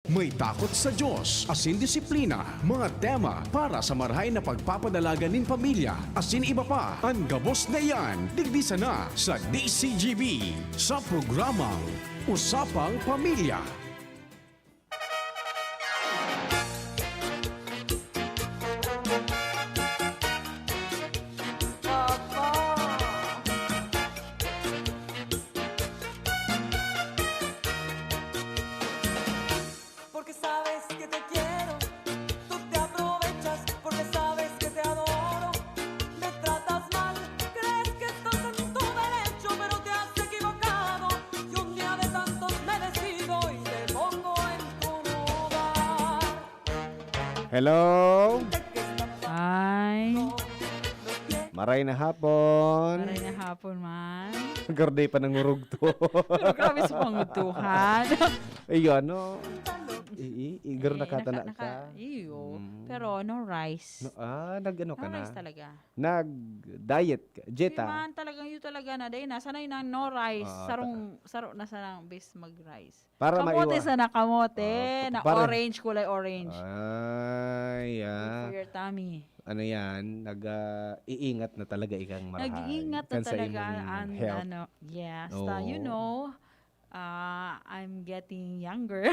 May takot sa Diyos, asin disiplina, mga tema para sa marahay na pagpapadalaga nin pamilya, asin iba pa. Ang gabos na yan, digdisa na sa DCGB sa programang Usapang Pamilya. Porque sabes que te quiero, tú te aprovechas porque sabes que te adoro. Me tratas mal, crees que estás en tu derecho, pero te has equivocado. Y un día de tantos me decido y te pongo en tu lugar. Hello? Ay, Maray na hapon. maray na hapon man. Garday pa ng urog to. Pero grabe sa pangutuhan. Ayun, ano? Igar na katana ka. Iyo. Pero no rice. Nag-ano ka No na? rice talaga. Nag-diet ka. Jeta. Man talagang yun talaga na. Dahil nasanay na no rice. Ah, Saro na sanang base mag-rice. Para kamote maiwa- sana kamote. Na para- orange, kulay orange. Ay, For your tummy. Ano yan? Iingat na talaga ikang marahay. Nag-iingat na Kan sa talaga. imong And, health. yes. Oo. You know, I'm getting younger.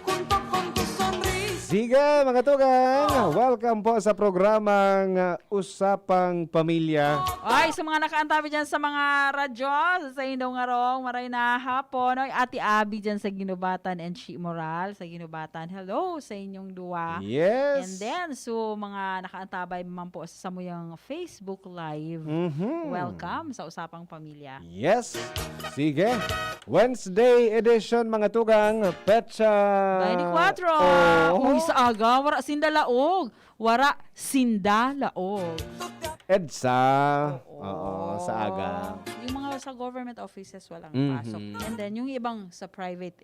Junto con tu sonrisa. Sige mga tugang, welcome po sa programang Usapang Pamilya. Ay, sa mga nakaantabi dyan sa mga radyo, sa inyong ngarong, maray na hapon. Oy, Ate Abby dyan sa Ginubatan and Chi Moral sa Ginubatan. Hello sa inyong duwa. Yes. And then, so mga nakaantabay man po sa samuyang Facebook Live. Mhm. Welcome sa Usapang Pamilya. Yes. Sige. Wednesday edition mga tugang, Petsa. 24. Uy, sa aga, wara sinda laog. Wara sinda laog. EDSA. Oo, sa aga. Yung mga sa government offices walang Mhm. pasok. And then yung ibang sa private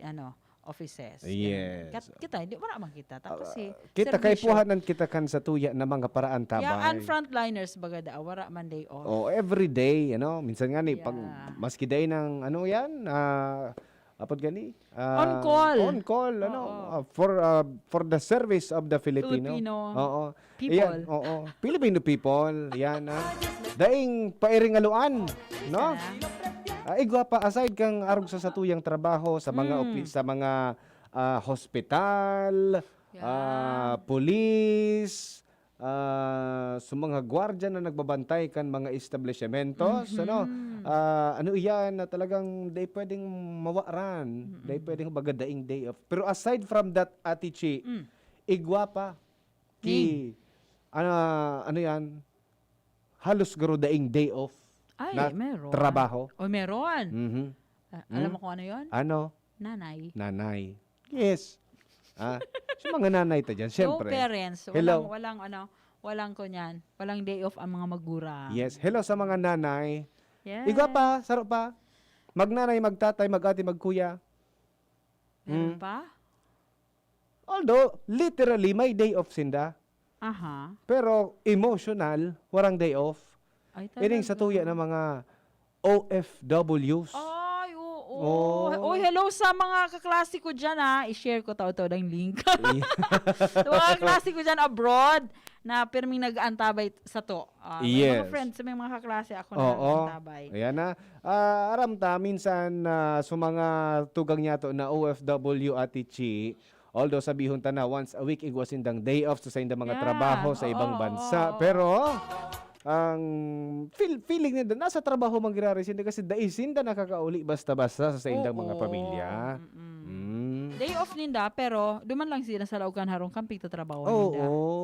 offices. Yes. Kita hindi wala man kita. Tapos Kita kay puhanan kita kan sa tuya na mga paraan tabay. Yeah, and frontliners bagada wara man day off. Oh, every day, minsan nga ni Yeah. pag maski day ng ano yan, apod gani? On call. On call, for the service of the Filipino. Oo. People. Ayan, oo. Filipino people, yan. Daing pairingaluan, no? Gwapa, aside kang arog sa satuyang trabaho sa mga sa mga hospital, police, sa mga gwardiya na nagbabantay kan mga establishmentos, ano iyan na talagang day pwedeng mawaran, day pwedeng bagadaing day off. Pero aside from that, Ate Chi, igwapa ano yan, halos garo daing day off. Ay, na meron. trabaho. O meron. Mhm. Alam mo kung ano 'yon? Ano? Nanay. Nanay. Yes. So mga nanay ta dyan, syempre. No parents. Hello. Walang kunyan. Walang day off ang mga magura. Yes. Hello sa mga nanay. Yes. Igwa pa, saro pa. Magnanay, magtatay, magati, magkuya. Meron pa? Although, literally, may day off sinda. Aha. Pero emotional, warang day off. Ay, talaga. Ining sa tuya ng mga OFWs. Ay, oo. Oh. Uy, hello sa mga kaklase ko dyan, ha. I-share ko tao ng link. Sa mga kaklase ko dyan abroad na pirming nag-antabay sa to. May Yes. mga friends, may mga kaklase ako na Oo. nag-antabay. Ayan na. Aram ta, minsan sa mga tugang niya to na OFW Ate Chi, although sabihon ta na once a week igwasindang day off sa indang mga Yeah. trabaho sa ibang Oo, bansa. oo. Pero ang feeling nila nasa trabaho manggiraresinda kasi daisinda nakakauli basta-basta sa indang mga Oo. pamilya. Day off ninda, pero duman lang sila sa laugan harong kamping to trabaho Oo,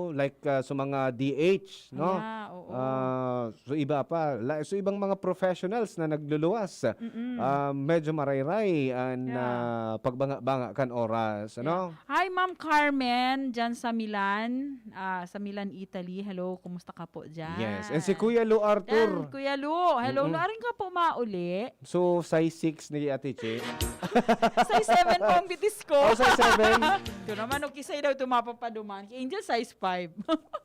ninda. like sa mga DH, no? Yeah, oo. So iba pa, so ibang mga professionals na nagluluwas. Medyo marayray na pagbanga-banga kan oras, ano? Hi, Ma'am Carmen, dyan sa Milan, Italy. Hello, kumusta ka po dyan? Yes. And si Kuya Lu Yan, Arthur. Kuya Lu. Hello, naring ka po mauli. So size 6 ni Ate Che. Size 7 po ang bitis ko. Oh, size 7. Ito naman, no, kisay daw tumapapaduman. Kay Angel, size 5.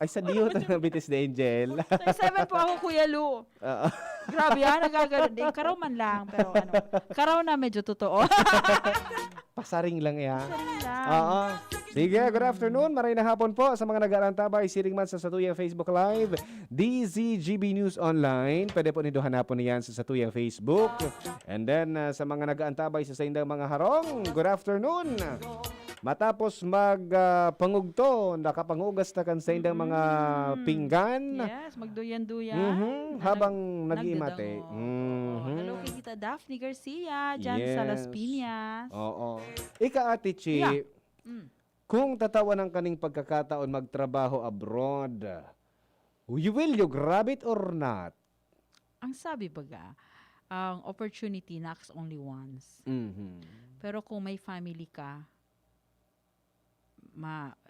Ay, sa diyo na bitis na Angel. size 7 po ako, Kuya Lu. Oo. Grabe nagagano din. Karaw man lang, pero ano, karaw na medyo totoo. Pasaring lang yan. Sorry lang. Oo. Sige, good afternoon. Maray na hapon po sa mga nag-aarantabay. Siring man sa Satuyang Facebook Live, DZGB News Online. Pwede po nindo hanapon niyan sa Satuyang Facebook. And then, sa mga nag-aantabay sa Saindang mga harong, good afternoon. Matapos magpangugto, nakapangugas na kan sa indang mga pinggan. Yes, magduyan-duyan. Habang nag-iimate. Hello kay Tita Daphne Garcia, dyan sa Las Yes. Piñas. Oo. Ika, Ate Chi, Yeah. kung tatawan ng kaning pagkakataon magtrabaho abroad, will you grab it or not? Ang sabi baga, ang opportunity knocks only once. Pero kung may family ka,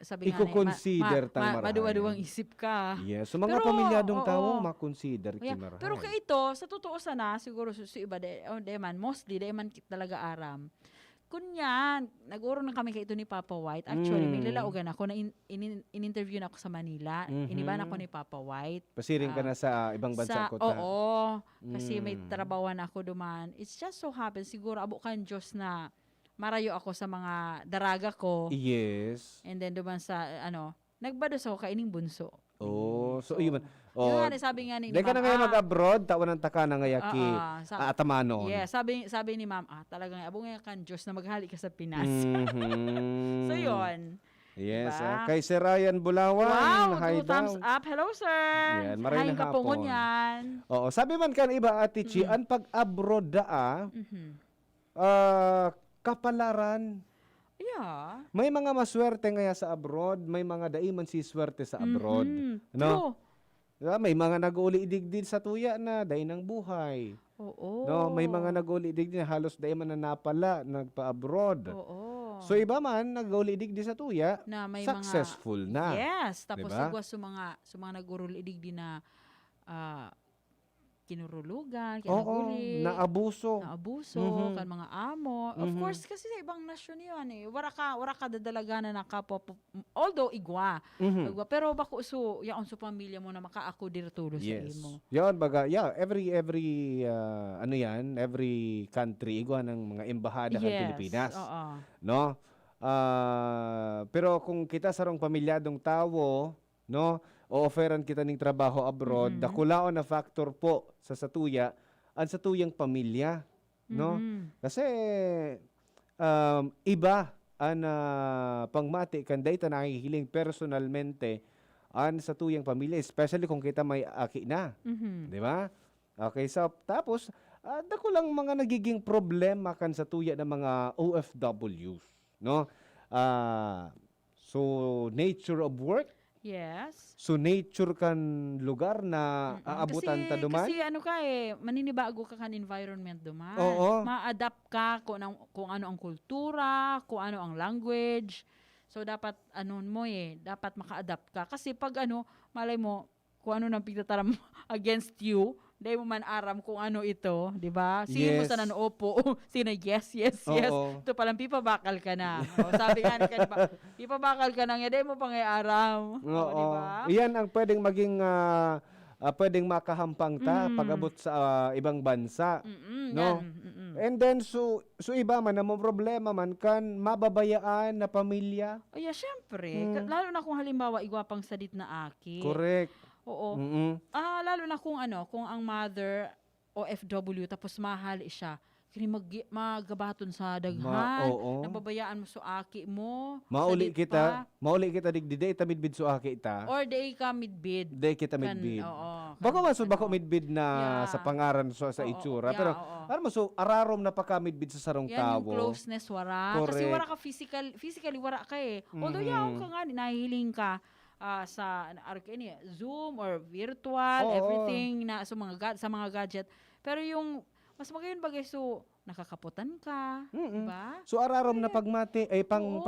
sabi nga Iko-consider tang marahay. maduwa-duwang isip ka. Yes, so mga Pero, pamilyadong oo. tao makonsider Yeah, kimarahay. pero kay ito, sa totoo sana, siguro sa iba, mostly, man talaga aram. Kunyan, nag-uro na kami kay ito ni Papa White. Actually, may lalaugan ako na in-interview na ako sa Manila. Iniban ako ni Papa White. Pasiring ka na sa ibang bansa ko ta. Oo, kasi may trabawan ako duman. It's just so happen, siguro abo kan Diyos na marayo ako sa mga daraga ko. Yes. And then duman sa, nagbados ako kaining bunso. Oh, so yun. Yung Oh. nga, sabi nga ni Di ka na Ma'am, ngayon mag-abroad, tawan ng taka na ngayaki sa- atamanon. Yeah, sabi ni Ma'am, talagang abo nga kan Diyos na maghali ka sa Pinas. Mhm. So yun. Yes, Diba? kay Sir Ryan Bulawan. Wow, hi 2 thumbs daw. up. Hello, sir. Yan, maray Haing na kapungon hapon. yan. Oo, sabi man kan iba Ate Chi, ang pag-abroad kapalaran. Yeah. May mga maswerte ngaya sa abroad, may mga daiman si swerte sa abroad. No? True. Diba? May mga nag-uli idigdid sa tuya na dahil ng buhay. Oo. No, may mga nag-uli idigdid na halos dahil man na napala nagpa-abroad. Oo. So iba man nag-uli idigdid sa tuya, Na may successful na. Yes, tapos Diba? sagwa sa mga nagurul-idig din na kinurulugan, Oo, kinaguli, naabuso. naabuso, kan mga amo. Of course, kasi sa ibang nasyon yun Wara ka dadalaganan na kapwa, although igwa. Igwa, pero bako so, yaon sa pamilya mo na makaako dirtulo sa Yes. imo. Yan baga, yeah, every every country igwa ng mga embahada ng Pilipinas. Oo. No? Pero kung kita sarong pamilyadong tao, no, o-offeran kita ning trabaho abroad, dakulaon na factor po sa satuya, ang satuyang pamilya, no? Kasi iba ang pangmati kan dayta nakikiling personalmente ang satuyang pamilya, especially kung kita may aki na, di ba? Okay, so tapos dako lang mga nagiging problema kan satuya ng mga OFWs, no? So nature of work. Yes. So nature kan lugar na aabutan ta duman. Kasi maninibago ka kan environment duman. Oo. Ma-adapt ka kung ano ang kultura, kung ano ang language. So dapat dapat maka-adapt ka kasi pag malay mo kung ano nang pigtataram against you, dahil mo man aram kung ano ito, di ba? Sige mo Yes. sa opo, sino yes. Oo. Ito palang pipabakal ka na. Sabi nga ni ba, pipabakal ka na nga, dahil mo pang aram. Oo. Di ba? Iyan ang pwedeng maging pwedeng makahampang ta pag-abot sa ibang bansa. No? And then so iba man na mo problema man kan mababayaan na pamilya. Oh, yeah, syempre. Lalo na kung halimbawa igwapang sadit na aki. Correct. Oo. Lalo na kung ang mother OFW tapos mahal siya. Kini magabaton sa daghan. Oo. Nababayaan mo sa aki mo. Mauli sadit kita, pa, mauli kita digdide ta midbid so aki ta. or day ka midbid. Day kita midbid. Oo. Bako man so bako midbid na Yeah. sa pangaran sa Oo, itsura, yeah, pero oo. aram mo so ararom na pagka midbid sa sarong Yan yung tawo. closeness wara. Kasi Correct. wara ka physically wara ka Although yaon ka nga, nahihiling ka sa Zoom or virtual, Oo. everything na sa mga gadget. Pero yung mas magayon bagay so nakakaputan ka, diba? So ararom na pagmati ay Oo.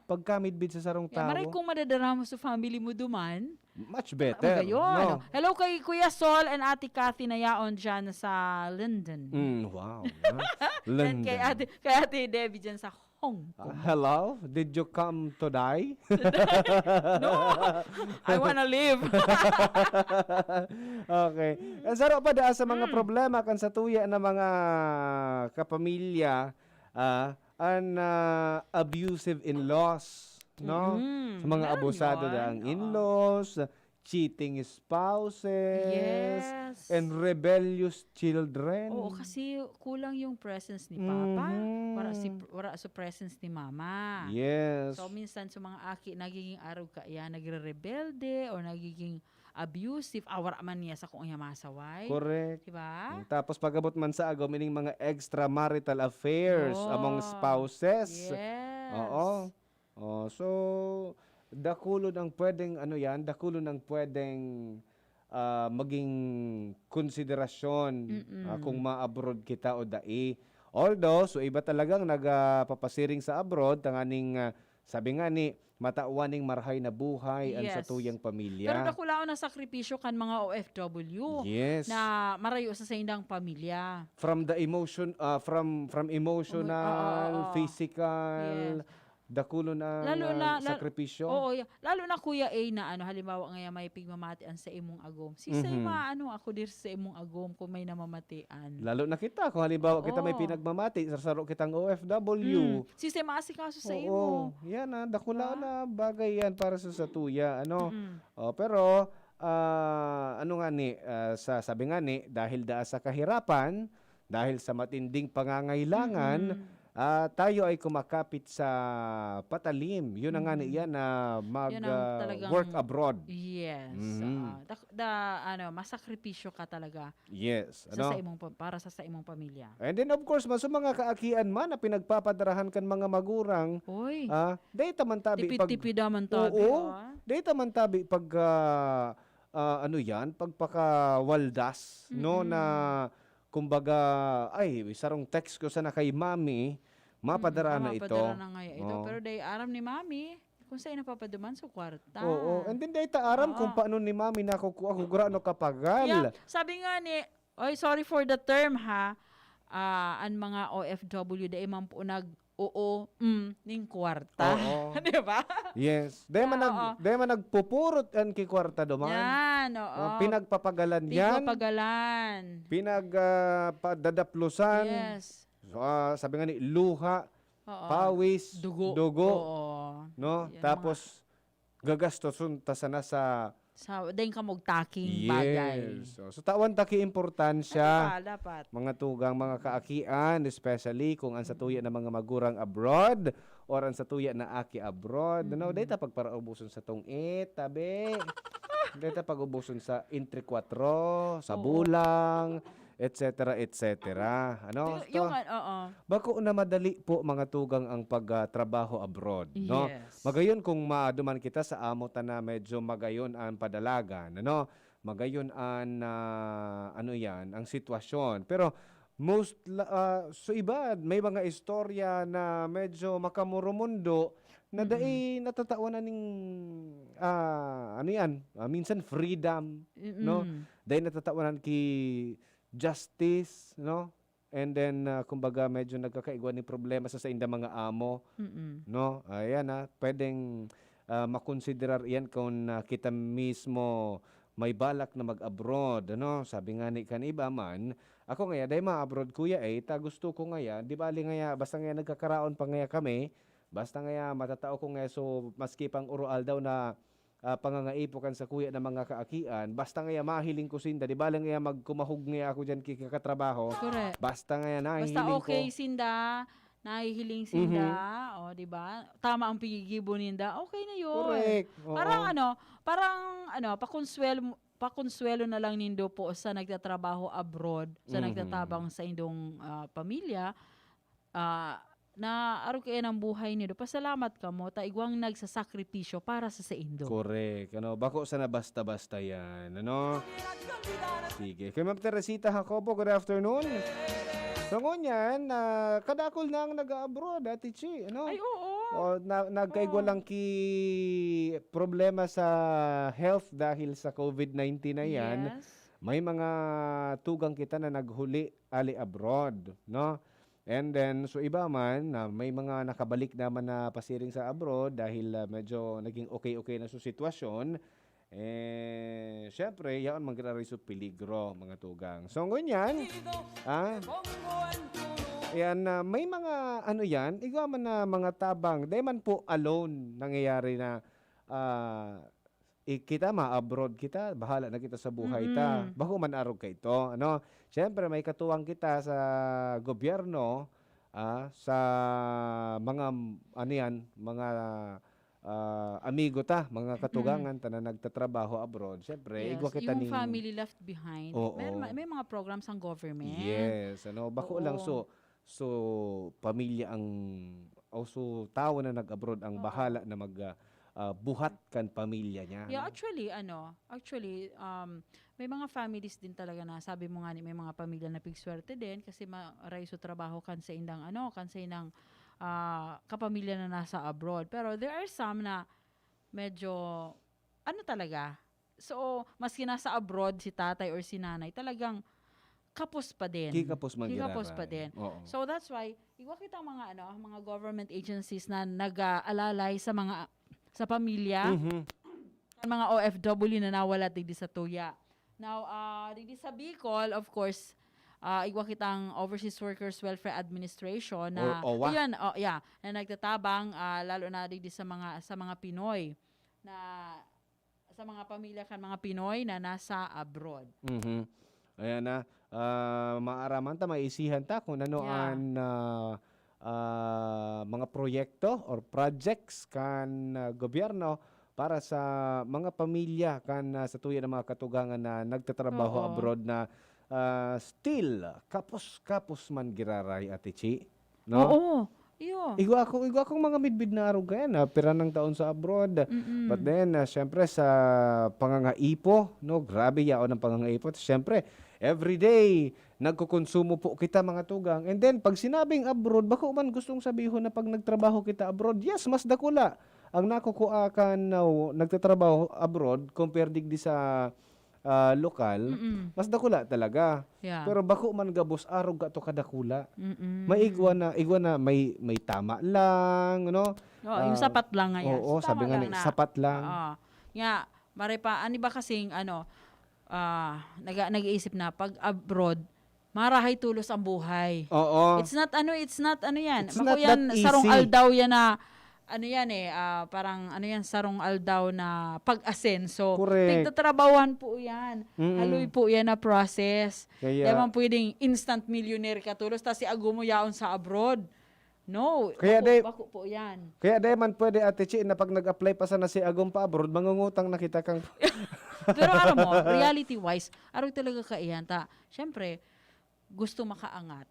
pagka midbid sa sarong Yeah, maray tawo. kung madadara mo sa family mo duman, Much better. magayon. No? Hello kay Kuya Sol and Ate Cathy na yaon dyan sa London. Wow. And London. kay Ate Debbie dyan sa Hong Kong. Hello? Did you come to die? No, I wanna live. Okay. Ang sarap pa daa sa mga problema kan sa tuya na mga kapamilya abusive in-laws, no? Sa mga Meron abusado yun, daang oo. in-laws, cheating spouses, Yes. and rebellious children. Oo, kasi kulang yung presence ni Papa. Mhm. Wala sa presence ni Mama. Yes. So, minsan sa mga aki, nagiging araw ka yan, nagre-rebelde o nagiging abusive. Wala man niya sa kung iya masaway. Correct. Diba? Tapos pagabot man sa agaw, meaning mga extramarital affairs among Oh, spouses. Yes. Oo. Oh, so dakulo ng pwedeng dakulo ng pwedeng maging konsiderasyon kung ma-abroad kita o dai. Although, so iba talagang nagpapasiring sa abroad, tanganing sabi nga ni, matauwaning marhay na buhay ang sa Yes. tuyang Pero pamilya. nakulaon na sakripisyo kan mga OFW Yes. na marayo sa indang pamilya. From the emotion, from emotional, Oo. physical, Yes. dakulo na sakripisyo. Oo, lalo na Kuya A na halimbawa nga may pigmamatian sa imong agom. Say ako dir sa imong agom kung may namamatian. Lalo na kita, kung halimbawa kita may Oo. pinagmamati, sarsaro kitang OFW. Say maasikaso sa Oo, imo. yan dakula Diba? na bagay yan para sa tuya, Mm-mm. pero, sabi nga ni, dahil sa kahirapan, dahil sa matinding pangangailangan, tayo ay kumakapit sa patalim. Yun ang nga ni yan na Yun ang talagang- work abroad. Yes. Mhm. Masakripisyo ka talaga Yes. para sa imong pamilya. And then of course, maso mga kaakian man na pinagpapadarahan kan mga magurang, Oy, data man tabi pag tipid-tipid naman tabi. Oo. data man tabi pag pagpakawaldas no na kumbaga sarong text ko sana kay mami mapadara na ito. Mapadara na nga ito. Oo. Pero day aram ni Mami, kung saan napapaduman sa kwarta. Oo. And then data aram kung paano ni mami nakukuha ko grano kapagal. Yeah, sabi nga ni, sorry for the term ha, ang mga OFW da imam po ning kwarta. Oo. Di ba? Yes. Dahil man nagpupurot an ki kwarta duman. Yan, oo. Pinagpapagalan yan. Pagalan. Pinagdadaplusan. Yes. So, sabi nga ni luha, Oo. pawis, Dugo. dugo, Oo. no? Yan, Tapos gagastosun ta sana sa Daing ka taking bagay. yes. So tawan ta ki importansya Dapat. mga tugang mga kaakian, especially kung ang sa tuya na mga magurang abroad or ang sa tuya na aki abroad. No, data pagparaubuson sa tong tabi. Data pagubuson sa intre 4, sa bulang, etc. Ano? Bako na madali po mga tugang ang pagtrabaho abroad, no? Yes. Magayon kung maaduman kita sa amo ta na medyo magayon ang padalagan, ano? Magayon ang ang sitwasyon. Pero so iba may mga istorya na medyo makamurumundo na dai natatawanan ning minsan freedom, no? Dai natatawanan ki justice, no? And then kumbaga medyo nagkakaigwan ni problema sa inda mga amo, no? Ayan pwedeng makonsiderar iyan kung kita mismo may balak na mag-abroad, ano? Sabi nga ni kaniba man, ako ngaya dahil ma-abroad kuya ta gusto ko ngaya, di bali ngaya basta ngaya nagkakaraon pa ngaya kami, basta ngaya matatao ko ngaya so maski pang urual daw na pangangaipo kan sa kuya ng mga kaakian, basta ngaya mahiling ko sinda, di bali ngaya magkumahog ngaya ako dyan kikatrabaho, Correct. basta ngaya nahihiling Basta okay ko. sinda, nahihiling sinda, di ba? Tama ang pigigibo ninda, okay na yun. Correct. Oo. Parang pakonsuelo na lang nindo po sa nagtatrabaho abroad, sa nagtatabang sa indong pamilya, na araw kayo ng buhay nido. Pasalamat ka mo, taigwang nagsasakripisyo para sa indo. Correct. Bako sana basta-basta yan. Sige. Kay Ma'am Teresita Jacobo, good afternoon. So ngunyan, kadakol na ang nag-abroad, Ate Chi. Ay, oo. Nagkaigwa lang ki problema sa health dahil sa COVID-19 na yan. Yes. May mga tugang kita na naghuli ali abroad, no? And then, so iba man, na may mga nakabalik naman na pasiring sa abroad dahil medyo naging okay-okay na sa sitwasyon. Syempre, yaon magrariso peligro, mga tugang. So, ganyan, Pongo en tu nube. yan, may mga, igwa man na mga tabang, di man po alone nangyayari na, kita ma-abroad kita, bahala na kita sa buhay ta. Bako man arog ka ito. Siyempre, may katuwang kita sa gobyerno, sa mga, mga amigo ta, mga katugangan ta na nagtatrabaho abroad. Siyempre, Yes, igwa kita yung ning... family left behind. Oo. May mga programs ang government. Yes, bako lang Oo. so pamilya ang so tao na nag-abroad ang bahala na buhat kan pamilya niya. Yeah, actually, may mga families din talaga na sabi mo nga ni may mga pamilya na pigswerte din kasi maray so trabaho kan sa indang kapamilya na nasa abroad. Pero there are some na medyo talaga. So, maski nasa abroad si tatay or si nanay, talagang kapos pa din. Kikapos man Kikapos pa giraray. din. Oo. So that's why igwa kita mga government agencies na nag-aalalay sa pamilya, ang mga OFW na nawala digdi sa tuya. Now, digdi sa Bicol, of course, igwa kitang Overseas Workers Welfare Administration na Or OWA. ayan, na nagtatabang lalo na digdi sa mga Pinoy na sa mga pamilya kan mga Pinoy na nasa abroad. Ayan na, maaraman ta, maisihan ta kung anoan mga proyekto or projects kan gobyerno para sa mga pamilya kan sa tuya ng mga katugangan na nagtatrabaho Oo. abroad na still kapos man giraray, Ate Chi. No? Oo. Iyo. Igwa akong mga midbid na araw kaya na pira ng taon sa abroad. But then, syempre sa pangangaipo, grabe yaon ang pangangaipo. Syempre, everyday, nagkukonsumo po kita mga tugang. And then, pag sinabing abroad, bako man gustong sabihin na pag nagtrabaho kita abroad, yes, mas dakula. Ang nakukuha na nagtatrabaho abroad, compared digdi sa lokal, mas dakula talaga. Yeah. Pero bako man gabos arog ka to kadakula. Mm-mm. May igwa na may tama lang, Oo, yung sapat lang ngayon. Oo, So, sabi tama nga lang ni, na. sapat lang. Oo. Nga, mare pa, ani ba kasing, nag-iisip na, pag abroad, marahay tulos ang buhay. Oo. It's not yan. It's Bako not yan, that sarong easy. aldaw yan na, parang sarong aldaw na pag-asenso. Correct. Tigtatrabawan po yan. Haloy po yan na process. Kaya- Di man pwedeng instant millionaire ka tulos, tas si agumo yaon sa abroad. No. Kaya Bako po yan. Kaya di man pwede, Ate Chi, na pag nag-apply pa sana si Agong pa abroad, mangungutang na kita kang... Pero alam mo, reality-wise, araw talaga kaiyan ta. Siyempre, gusto makaangat.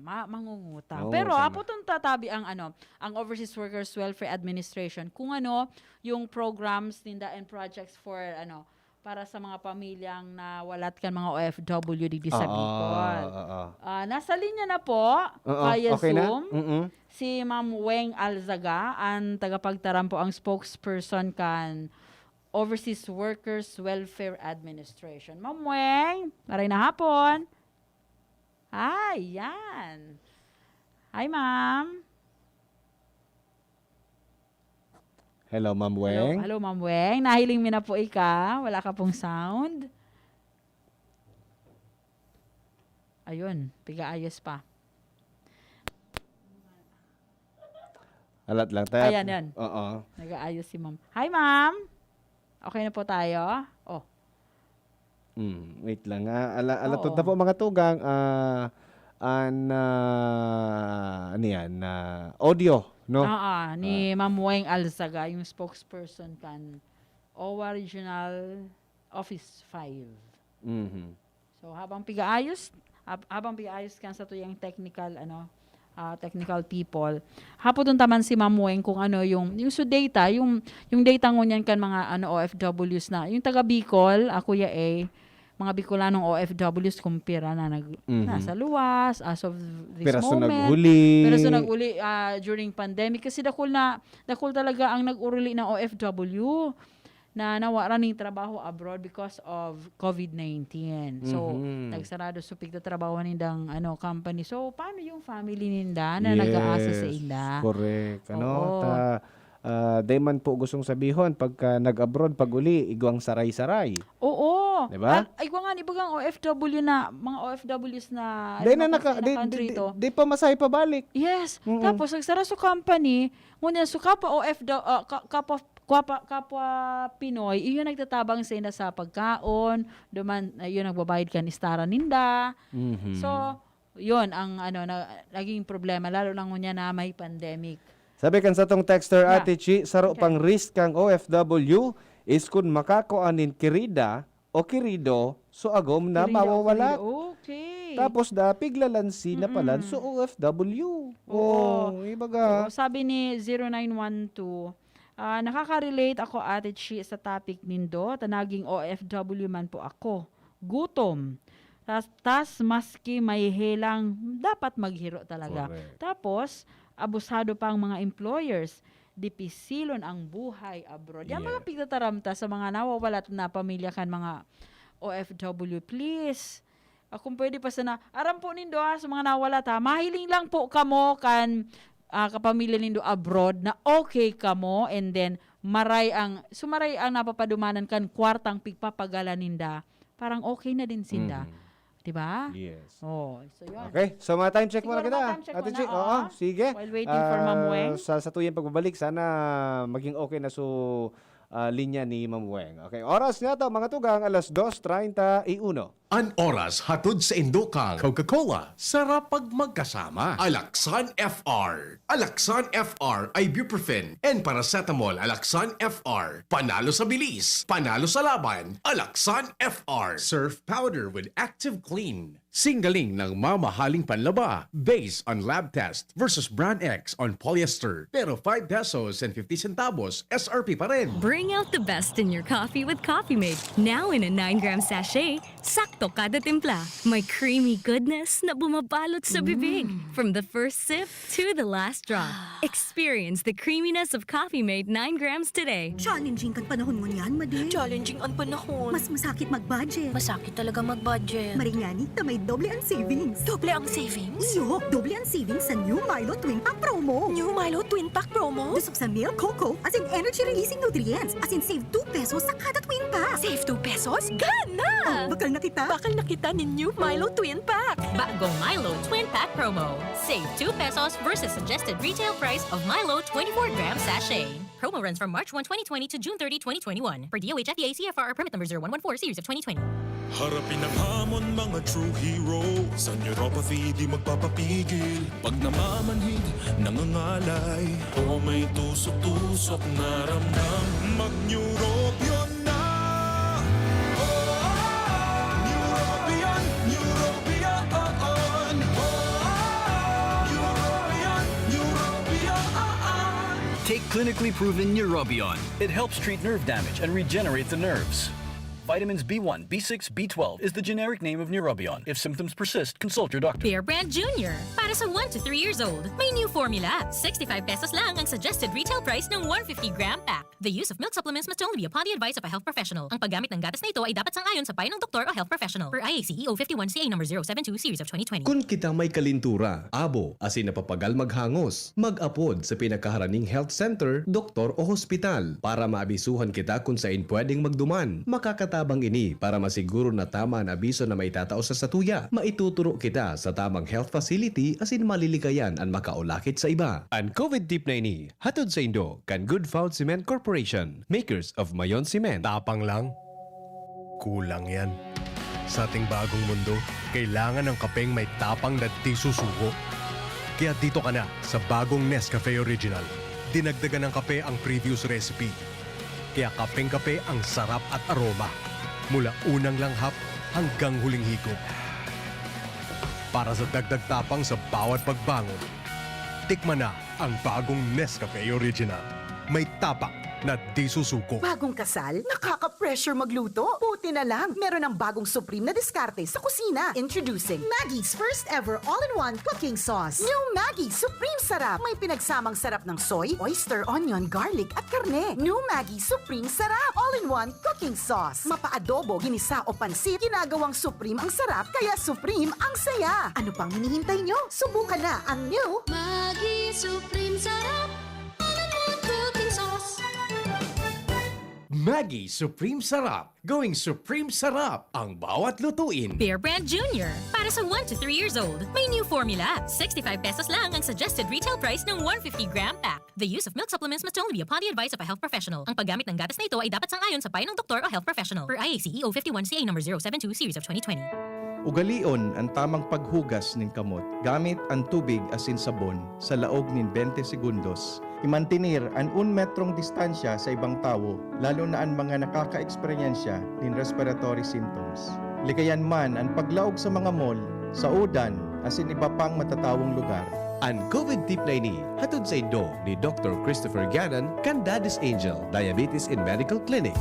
Mangungutang. Oo, Pero tama. apo tong tatabi ang Overseas Workers Welfare Administration kung yung programs ninda and projects for para sa mga pamilyang nawalat kan mga OFW dito sa Bicol. Nasa linya na po via okay na? Zoom si Ma'am Weng Alzaga, ang tagapagtaram po ang spokesperson kan Overseas Workers Welfare Administration. Ma'am Weng, maray na hapon. Hi, yan. Hi, ma'am. Hello, Ma'am Weng. Hello, Ma'am Weng. Nahiling mi na po ika. Wala ka pong sound. Ayun, piga-ayos pa. Alat lang tayo. Ayan, yan. Oo. Nag-aayos si ma'am. Hi, ma'am. Okay na po tayo? Oh. Wait lang. Alatod Oo. na po mga tugang. Audio, no? Ni Ma'am Weng Alzaga, yung spokesperson kan OWA Regional Office 5. So habang pigaayos kan sa tuyang technical technical people. Hapon taman si Ma'am Weng kung yung so data, yung data ngunyan kan mga OFWs na. Yung taga Bicol, Kuya A, mga Bicolanong OFWs kumpira na nasa luwas as of this Piraso moment. naghuli. Pero so nag-uli during pandemic kasi dakol talaga ang nag-uruli ng OFW na nawara ning trabaho abroad because of COVID-19. So, nagsarado sa pigtatrabaho nindang company. So, paano yung family ninda na nag-aasa sa ila? Correct. Oo. Day man po gustong sabihon pagka nag-abroad pag uli igwang saray-saray. Oo. Diba? Ay, kung nga, ibagang OFW na, mga OFWs na, Day na country to. di pa masahe pabalik. Yes. Tapos, nagsara sa company, ngunit sa kapwa kapwa Pinoy, iyon nagtatabang sa ina sa pagkaon, duman, yun nagbabayad ka ni Stara ninda. So, yun ang naging problema, lalo lang ngunya na may pandemic. Sabi kan sa tong texter Yeah. Ate Chi, saro Okay. pang risk kang OFW is kun makakuanin kirida o kirido so agom na mawawala. Okay. Tapos piglalansi na palan so OFW. Oo. Ibaga. Oo, sabi ni 0912, nakaka-relate ako Ate Chi sa topic nindo, tanaging OFW man po ako. Gutom. Tas maski may helang, dapat maghiro talaga. Correct. Tapos, abusado pa ang mga employers. Dipisilon ang buhay abroad. Yan mga pigtataramta sa mga nawawalat na pamilya kan mga OFW, please. Kung pwede pa sana, aram po nindo sa mga nawalat mahiling lang po kamo kan kapamilya nindo abroad na okay kamo and then sumaray ang napapadumanan kan kwartang pigpapagala ninda. Parang okay na din sinda. Diba? Yes. Oh, so yun. Okay, so mga time check muna Siguro kita. mga time check Ate muna, Chi, oo. oo, sige. While waiting for Ma'am Weng. Sa tuyang pagbabalik, sana maging okay na linya ni Ma'am Weng. Okay, oras nga to, mga tugang, 2:31. An oras hatod sa Indokang Coca-Cola. Sarap pag magkasama. Alaksan FR. Alaksan FR ibuprofen and paracetamol. Alaksan FR. Panalo sa bilis. Panalo sa laban. Alaksan FR. Surf powder with active clean. Singaling ng mamahaling panlaba based on lab test versus Brand X on polyester. Pero 5 pesos and 50 centavos SRP pa rin. Bring out the best in your coffee with Coffee Mate. Now in a 9-gram sachet, sakto kada timpla. May creamy goodness na bumabalot sa bibig. From the first sip to the last drop. Experience the creaminess of Coffee Mate 9 grams today. Challenging kang panahon mo niyan, Madi. Challenging ang panahon. Mas masakit mag-budget. Masakit talaga mag-budget. Maringani na may doble ang savings. Doble ang savings? Iyo, doble ang savings sa New Milo Twin Pack Promo. New Milo Twin Pack Promo? Tusok sa milk, cocoa, as in energy-releasing nutrients, as in save 2 pesos sa kada twin pack. Save 2 pesos? Gana! Bakal na kita. Bakal nakita ni New Milo Twin Pack. Bagong Milo Twin Pack Promo. Save 2 pesos versus suggested retail price of Milo 24-gram sachet. Promo runs from March 1, 2020 to June 30, 2021. Per DOH FDA CFR permit number 0114 series of 2020. Harapin ang hamon, mga true hero. Sa neuropathy, di magpapapigil. Pag namamanhid, nangangalay. O may tusok-tusok na ramdam, mag-neurobion na. Neurobion, neurobion. Neurobion, neurobion. Take clinically proven Neurobion. It helps treat nerve damage and regenerate the nerves. Vitamins B1, B6, B12 is the generic name of Neurobion. If symptoms persist, consult your doctor. Bear Brand Jr. Para sa 1 to 3 years old. May new formula. 65 pesos lang ang suggested retail price ng 150-gram pack. The use of milk supplements must only be upon the advice of a health professional. Ang paggamit ng gatas na ito ay dapat sang-ayon sa payo ng doktor o health professional. Per IAC EO 51 CA number 072 series of 2020. Kung kita may kalintura, abo, asin napapagal maghangos, mag-apod sa pinakaharaning health center, doktor o hospital para maabisuhan kita kung saan pwedeng magduman. Makakatabang ini para masiguro na tama ang abiso na may tatao sa satuya. Maituturo kita sa tamang health facility asin malilikayan ang makaulakit sa iba. Ang COVID deep na ini, hatod sa Indo, kan Good Found Cement Corporation, makers of Mayon Cement. Tapang lang. Kulang yan. Sa ating bagong mundo, kailangan ng kapeng may tapang na di susuko. Kaya dito ka na sa bagong Nescafe Original. Dinagdagan ng kape ang previous recipe. Kaya kapeng-kape ang sarap at aroma. Mula unang langhap hanggang huling higop. Para sa dagdag tapang sa bawat pagbangon, tikman na ang bagong Nescafe Original. May tapak na di susuko. Bagong kasal? Nakaka-pressure magluto. Buti na lang, meron ng bagong Supreme na diskarte sa kusina. Introducing Maggie's first ever all-in-one cooking sauce. New Maggie Supreme Sarap. May pinagsamang sarap ng soy, oyster, onion, garlic at karne. New Maggie Supreme Sarap. All-in-one cooking sauce. Mapa-adobo, ginisa o pansit, ginagawang Supreme ang sarap, kaya Supreme ang saya. Ano pang hinihintay nyo? Subukan na ang new Maggie Supreme Sarap. All-in-one cooking sauce. Maggie Supreme Sarap. Going Supreme Sarap ang bawat lutuin. Bear Brand Junior. Para sa 1 to 3 years old, may new formula. 65 pesos lang ang suggested retail price ng 150-gram pack. The use of milk supplements must only be upon the advice of a health professional. Ang paggamit ng gatas na ito ay dapat sang-ayon sa payo ng doktor o health professional. Per IACEO 51 CA number 072 series of 2020. Ugalion ang tamang paghugas ng kamot gamit ang tubig asin sabon sa laog ng 20 segundos. Imantinir ang 1 metrong distansya sa ibang tao, lalo na ang mga nakaka-eksperyensya ng respiratory symptoms. Ligayan man ang paglaog sa mga mall, sa udan, asin iba pang matatawong lugar. Ang COVID tip na ini, hatod sa indo ni Dr. Christopher Gannon, kan Daddy's Angel Diabetes and Medical Clinic.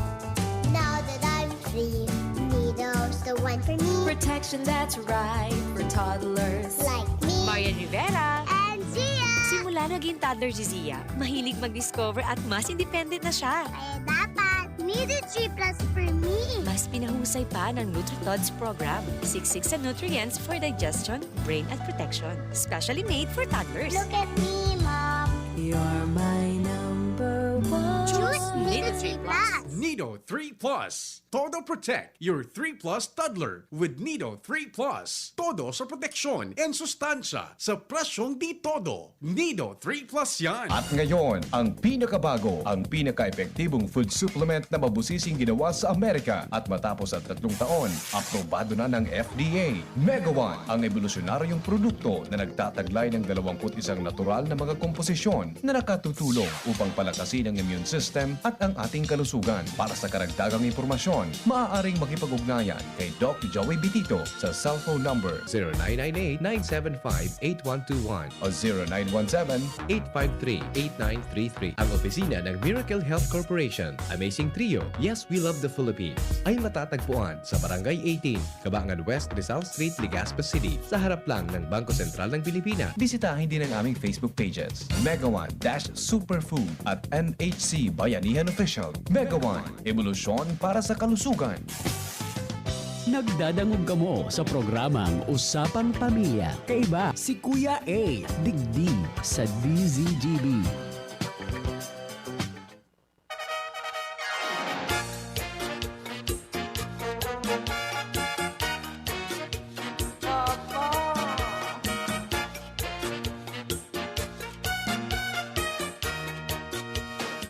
Now that I'm free, Nido's the one for me. Protection that's right for toddlers. Like me. Marian Rivera. And Zia. Simula naging toddler si Zia, mahilig mag-discover at mas independent na siya. Kaya dapat, Nido 3 Plus for me. Mas pinahusay pa ng NutriTods program. Siksik sa nutrients for digestion, brain at protection. Specially made for toddlers. Look at me, Mom. You're my number one. Choose Nido 3 Plus. Nido 3 Plus. Todo protect your 3 Plus toddler with Nido 3 Plus. Todo sa proteksyon and sustansya sa presyong di todo. Nido 3 Plus yan. At ngayon, ang pinakabago, ang pinaka-epektibong food supplement na mabusising ginawa sa Amerika at matapos ang 3 taon, aprobado na ng FDA. Mega One, ang evolusyonaryong produkto na nagtataglay ng 21 natural na mga komposisyon na nakatutulong upang palakasin ang immune system at ang ating kalusugan. Para sa karagdagang impormasyon, maaaring makipag-ugnayan kay Doc Joey Bitito sa cellphone number 0998-975-8121 o 0917-853-8933. Ang opisina ng Miracle Health Corporation, Amazing Trio, Yes, We Love the Philippines, ay matatagpuan sa Barangay 18, Cabangan West, Rizal Street, Legazpi City, sa harap lang ng Bangko Sentral ng Pilipinas. Bisitahin din ang aming Facebook pages, Mega One Superfood at NHC Bayanihan Official. Mega One, evolusyon para sa kalusugan. Nagdadangog kamo sa programang Usapang Pamilya. Kaiba si Kuya A. Digdi sa DZGB.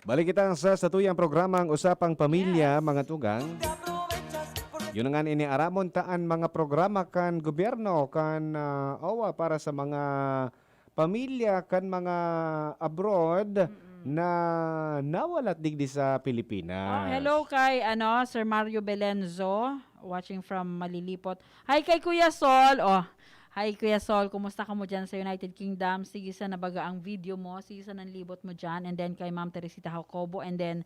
Balik kita sa satuyang programang Usapang Pamilya, mga tugang. Yun nga iniaramon taan mga programa kan gobyerno, kan OWA para sa mga pamilya, kan mga abroad na nawalat digdi sa Pilipinas. Hello kay Sir Mario Belenzo, watching from Malilipot. Hi kay Kuya Sol. Hi Kuya Sol, kumusta ka mo dyan sa United Kingdom? Sige sa nabaga ang video mo, sige sa nanlibot mo dyan. And then kay Ma'am Teresita Jacobo. And then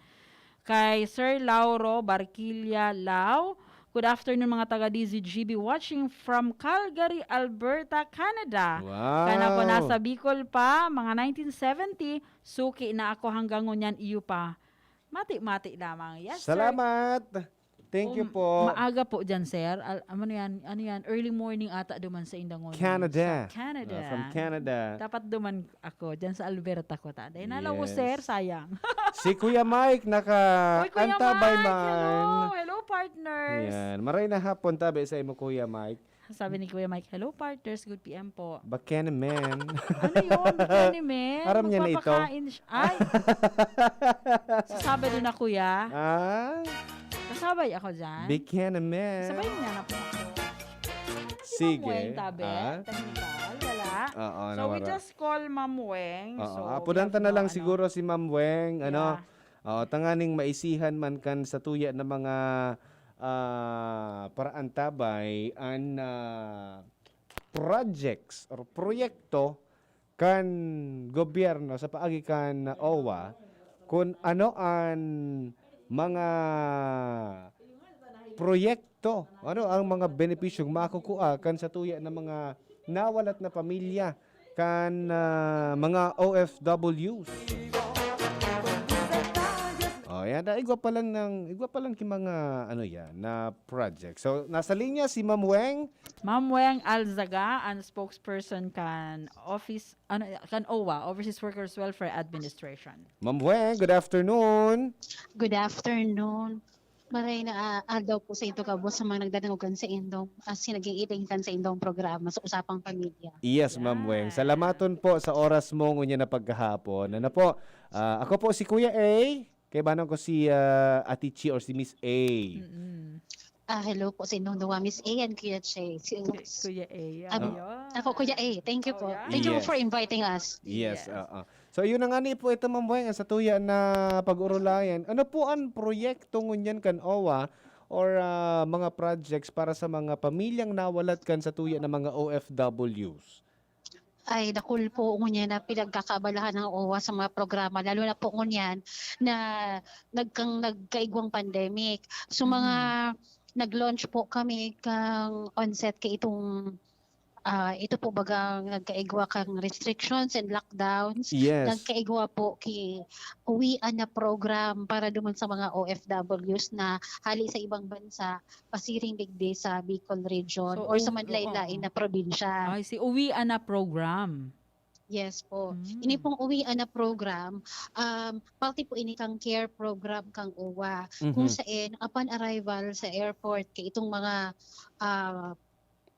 kay Sir Lauro Barquilla Lau. Good afternoon mga taga DZGB, watching from Calgary, Alberta, Canada. Wow. Kana ko nasa Bicol pa, mga 1970, suki na ako hanggang ngunyan iyo pa. Mati-mati lamang. Yes, Salamat. Sir. Thank you po. Maaga po dyan, sir. Ano yan? Early morning ata duman sa Indangon. Canada. Sa Canada. From Canada. Dapat duman ako dyan sa Alberta ko. Dahil nalaw ko, sir, sayang. Si Kuya Mike naka-antabay man. Hello, partners. Yan. Maray na hapon tabi sa imo, Kuya Mike. Sabi ni Kuya Mike, hello, partners. Good PM po. Bakene man. Ano yun? Bakene man? Aram niya na ito. Ay. Sasabi din na, Kuya. Kasabay ako dyan. Bakene man. Sabay niya na po ako. Sige. Ma'am Weng, tabi. Technical. Wala. Oo, So, we just call Ma'am Weng. So, apudanta na lang siguro si Ma'am Weng. Tanganing maisihan man kan sa tuya ng mga paraan tabay an projects or proyekto kan gobyerno sa paagi kan OWA kung ano ang mga proyekto, ano ang mga benepisyong makukuha kan sa tuya ng mga nawalat na pamilya kan mga OFWs. Oh, yan. Igwa pa lang yung mga ano yan na project. So, nasa linya si Ma'am Weng. Ma'am Weng Alzaga, ang spokesperson kan OWA, Overseas Workers Welfare Administration. Ma'am Weng, good afternoon. Good afternoon. Maray na daw po sa ito ka sa mga nagdadanogan sa indong sinaging sa indong programa sa Usapang Pamilya. Yes, Ma'am Weng. Salamaton po sa oras mo ngunya na pagkahapon. Ano po? Ako po si Kuya A. Kaya ba ko si Ate Chi or si Miss A? Hello po sa indong duwa, Miss A and Kuya Che. Kuya A. Ako, Kuya A. Thank you po. yeah. Thank you Yes. for inviting us. Yes. So yun na nga ni po ito, Ma'am Weng, sa tuya na pag-urulayan. Ano po ang proyekto ngunyan kan OWA or mga projects para sa mga pamilyang nawalat kan sa tuya ng mga OFWs? Ay, nakul po ngunyan na pinagkakabalahan ng OWA sa mga programa, lalo na po ngunyan na nagkaigwang pandemic. So mga nag-launch po kami kang onset kay itong ito po bagang nagkaigwa kang restrictions and lockdowns. Yes. Nagkaigwa po kay uwian na program para duman sa mga OFWs na hali sa ibang bansa, pasiring digdi sa Bicol region or sa manlain-lain na probinsya. Ay, si Uwian na program. Yes po. Ini pong uwian na program, pati po ini kang care program kang OWA. Kung saan, upon arrival sa airport, kay itong mga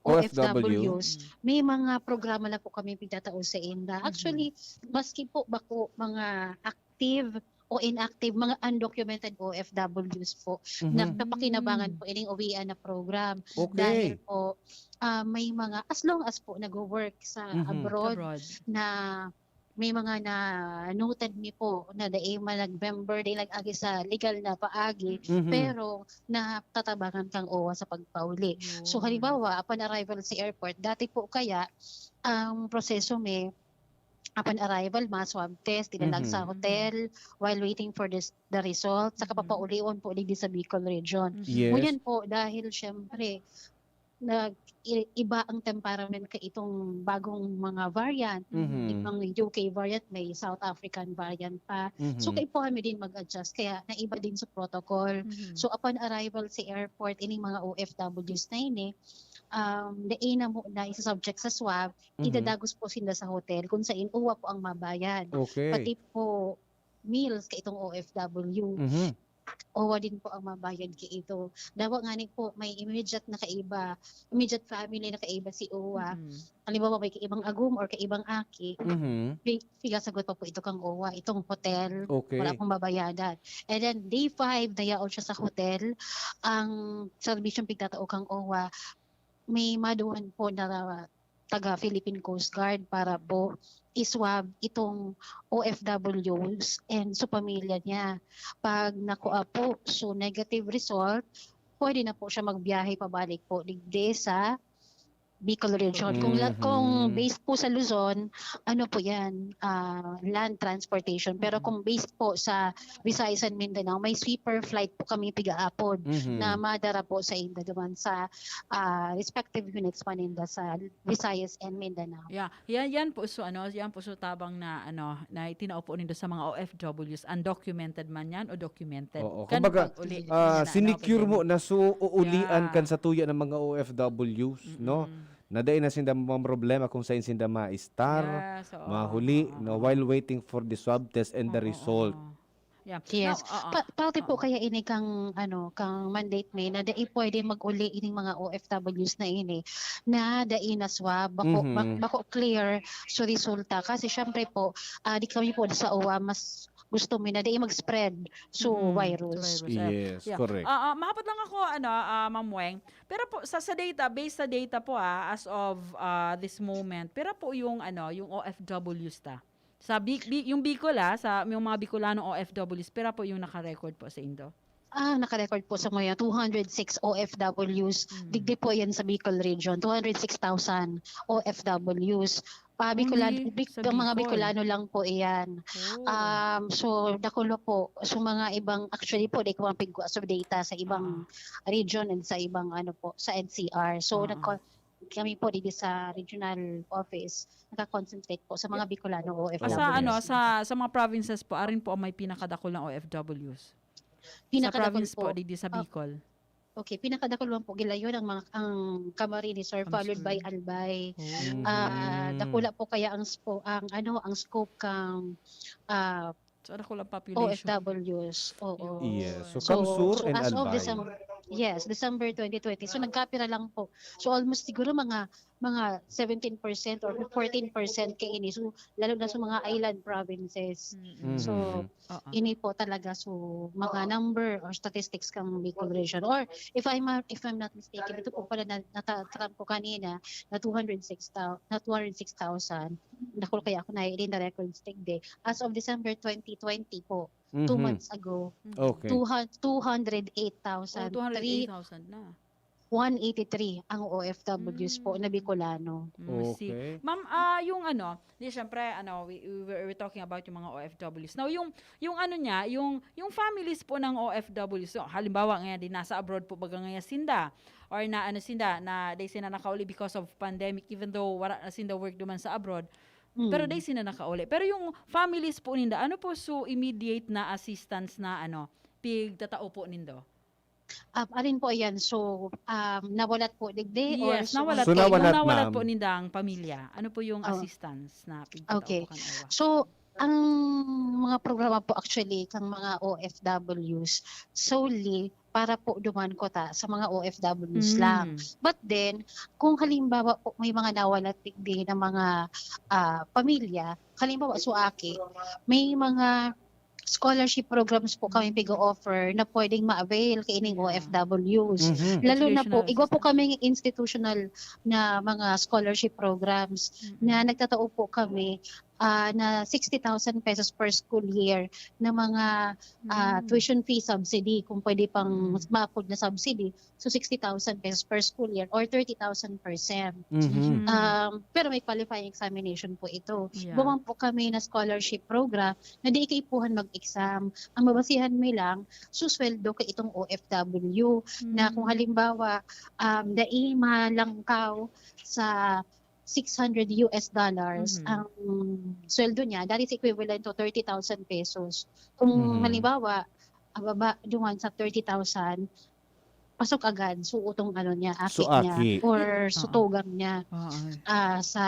OFWs, may mga programa na po kami pigtatao sa INDA. Actually, maski po bako mga active o inactive, mga undocumented OFWs po, napakinabangan po ining uwian na program. Okay. Dahil po, may mga, as long as po nag-work sa abroad, na may mga na noted mi po na dai man nag-member day nag-agi sa legal na paagi pero natatabangan kang OWA sa pagpauli. So halimbawa upon arrival sa airport, dati po kaya ang proseso may upon arrival swab test dinalag sa hotel while waiting for the result sa papaulion po digdi sa Bicol region. Yes. Ngunyan po dahil syempre iba ang temperament ka itong bagong mga variant. Ibang UK variant, may South African variant pa. So kaya po kami din mag-adjust. Kaya naiba din sa protocol. So upon arrival sa airport, ining mga OFWs na ini, na mo na isa-subject sa swab, idadagos po sila sa hotel kung saan uwa po ang mabayad. Okay. Pati po meals ka itong OFW. OWA din po ang mabayad kay ito. Dawa nga ni po may immediate family na kaiba si OWA. Halimbawa may kaibang agum or kaibang aki. Sagot pa po ito kang OWA, itong hotel. Okay. Wala pong mabayadan. And then day 5 nayaon siya sa hotel. Ang serbisyong pigtatao kang OWA, may maduhan po na taga Philippine Coast Guard para po iswab itong OFWs and sa pamilya niya. Pag nakuha po, so negative result, pwede na po siya magbiyahe pabalik po digdi sa Bicol region. Kung based po sa Luzon, ano po yan, land transportation. Pero kung based po sa Visayas and Mindanao, may sweeper flight po kami pigaapod na madara po sa inda duman sa respective units paninda sa Visayas and Mindanao. Yeah, yan po so tabang na na itinaupo nindo sa mga OFWs, undocumented man yan o documented. Oo, kumbaga sinicure mo na uulian kan sa tuya ng mga OFWs, no? Naday na sinda mga problema kung saan sinda ma-star, mahuli, no, while waiting for the swab test and the result. Yeah. Yes. Pati po kaya ini kang mandate may na dai pwede mag-uli ining mga OFWs na ini na dai na swab bako clear so resulta kasi syempre po di kami po sa OWA mas gusto mo na di mag-spread so virus. Yes, correct. Mahapot lang ako Ma'am Weng. Pero po sa data, based sa data po as of this moment. Pero po yung yung OFWs ta. Sa yung Bicol sa yung mga Bicolano OFWs, pero po yung naka-record po sa Indo. Naka-record po sa mga 206 OFWs. Digdi po yan sa Bicol region. 206,000 OFWs. Bicolano, Only sa ang mga Bicol. Bicolano lang po iyan. So nakulo po sa mga ibang, actually po di ko mapigwa sa data sa ibang region and sa ibang ano po sa NCR. So kami po dito sa regional office naka-concentrate po sa mga Bicolano OFWs. Sa mga provinces po, arin po ang may pinakadakol ng OFWs. Sa province po, dito sa Bicol. Okay, pinakadakol po gilayon ang Camarines Sur followed by Albay. Dakula po kaya ang scope kang So dakol ang population. OFWs. Oo. Yes. So Kamsur and as of Albay. December 2020. So nagkapira lang po. So almost siguro mga 17% or 14% kay ini. So lalo na sa mga island provinces. So ini po talaga so mga number or statistics kang Bicol region. Or if I'm not mistaken, ito po pala natatrap ko kanina na 206,000. Nakul kaya ako na rin na record stick day. As of December 2020 po, 2 months ago, Okay. 208,000. 208,000 na. 183 ang OFWs po na Bicolano. Okay. Ma'am, yung syempre, we're talking about yung mga OFWs. Now, yung families po ng OFWs, so, halimbawa ngayon, di nasa abroad po baga ngayon sinda, or na they sina nakauli because of pandemic, even though wala na sinda work duman sa abroad, pero they sina nakauli. Pero yung families po ninda, ano po so immediate na assistance na tatao po nindo? Alin po yan? So, nawalat po digdi? Yes, or nawalat po nindang pamilya. Ano po yung assistance na pigtatao Okay. po kanila? So, ang mga programa po actually kang mga OFWs solely para po duman ko sa mga OFWs lang. But then, kung halimbawa po may mga nawalat digdi na mga pamilya, halimbawa suaki, may mga scholarship programs po kami pigo-offer na pwedeng ma-avail kay ining OFWs. Lalo na po, igwa po kami institutional na mga scholarship programs na nagtatao po kami na 60,000 pesos per school year na mga tuition fee subsidy, kung pwede pang ma-afford na subsidy. So 60,000 pesos per school year or 30,000 per SEM. Pero may qualifying examination po ito. Gumawa po kami na scholarship program na di ikaipuhan mag-exam. Ang mabasihan mo lang, susweldo ka itong OFW na kung halimbawa daima lang kao sa $600 ang sweldo niya, that is equivalent to 30,000 pesos. Kung halimbawa, baba duman sa 30,000, pasok agad suotong niya, aki niya or sutugang niya sa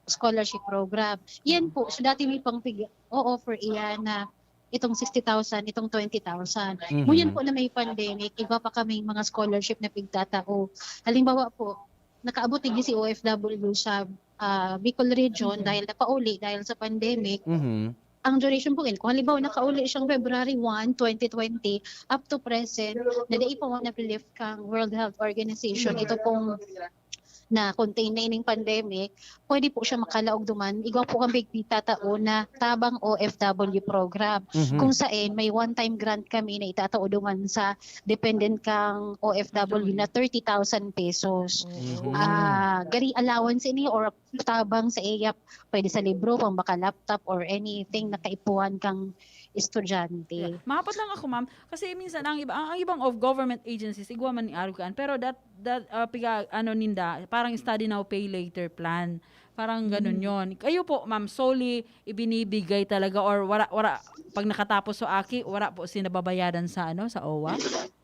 scholarship program. Yan po, so dati may pang o-offer iyan na itong 60,000, itong 20,000. Ngayon po na may pandemic, iba pa kami mga scholarship na pigtatao. Halimbawa po, nakaabot din si OFW sa Bicol region dahil napauli dahil sa pandemic. Ang duration po kung halimbawa nakauli siyang February 1, 2020 up to present, na dai po na relief kang World Health Organization, ito pong na contain na ining pandemic, pwede po siya makalaog duman. Igwa po kami itatao na tabang OFW program. Kung saan may one-time grant kami na itatao duman sa dependent kang OFW na 30,000 pesos. Gari allowance ini or tabang sa IAP, pwede sa libro, pang baka laptop or anything na kaipuhan kang estudyante. Mahapat lang ako, ma'am, kasi minsan ang ibang of government agencies igwa man ni arugan, pero that ninda parang study now pay later plan. Parang ganun yon. Kayo po, ma'am, solely ibinibigay talaga or wala pag nakatapos so aki, wala po sinababayadan sa sa OWA?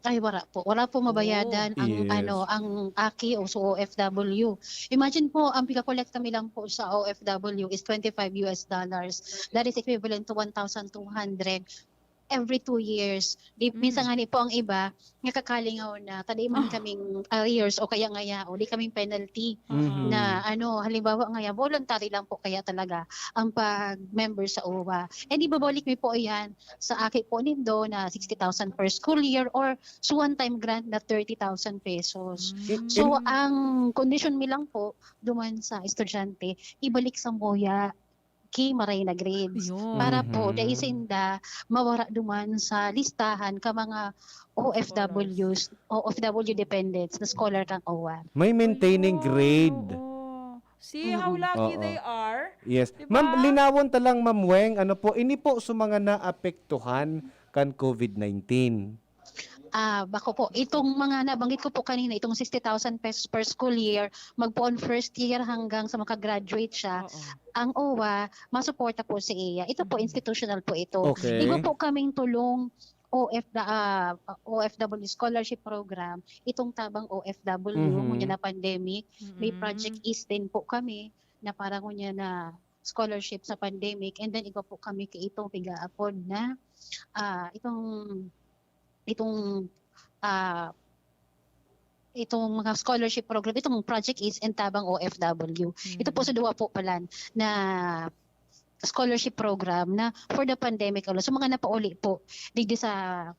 Ay, wala po mabayadan ang aki o sa OFW. Imagine po, ang pika-collect kami lang po sa OFW is $25. That is equivalent to 1,200 every 2 years. Minsan nga po ang iba, nakakalingaw na, taday man kaming arrears o kaya ngaya, o di kaming penalty na halimbawa ngaya, voluntary lang po kaya talaga ang pag-member sa OWA. And ibabalik mi po yan sa aki po nindo na 60,000 per school year or so one-time grant na 30,000 pesos. So, ang condition mi lang po, duman sa estudyante, ibalik sa MOYA maray na grades para po daisinda mawara duman sa listahan ka mga OFWs o OFW dependents na scholar kang OWA. May maintaining grade. See how lucky Oo. they are? Yes. Diba? Ma'am, linawon ta lang, Ma'am Weng, ano po, ini po sa mga naapektuhan kan COVID-19. Bako po, itong mga nabanggit ko po kanina, itong 60,000 pesos per school year, magpo on first year hanggang sa makagraduate siya, ang OWA, masuporta po si EA. Ito po, institutional po ito. Okay. Iba po kaming tulong OFW scholarship program, itong tabang OFW, ngunya na pandemic, may Project East din po kami, na parang ngunya na scholarship sa pandemic, and then iba po kami kay itong pigaapod na itong mga scholarship program, itong Project East and tabang OFW. Ito po sa duwa po pala na scholarship program na for the pandemic. So mga napauli po digdi sa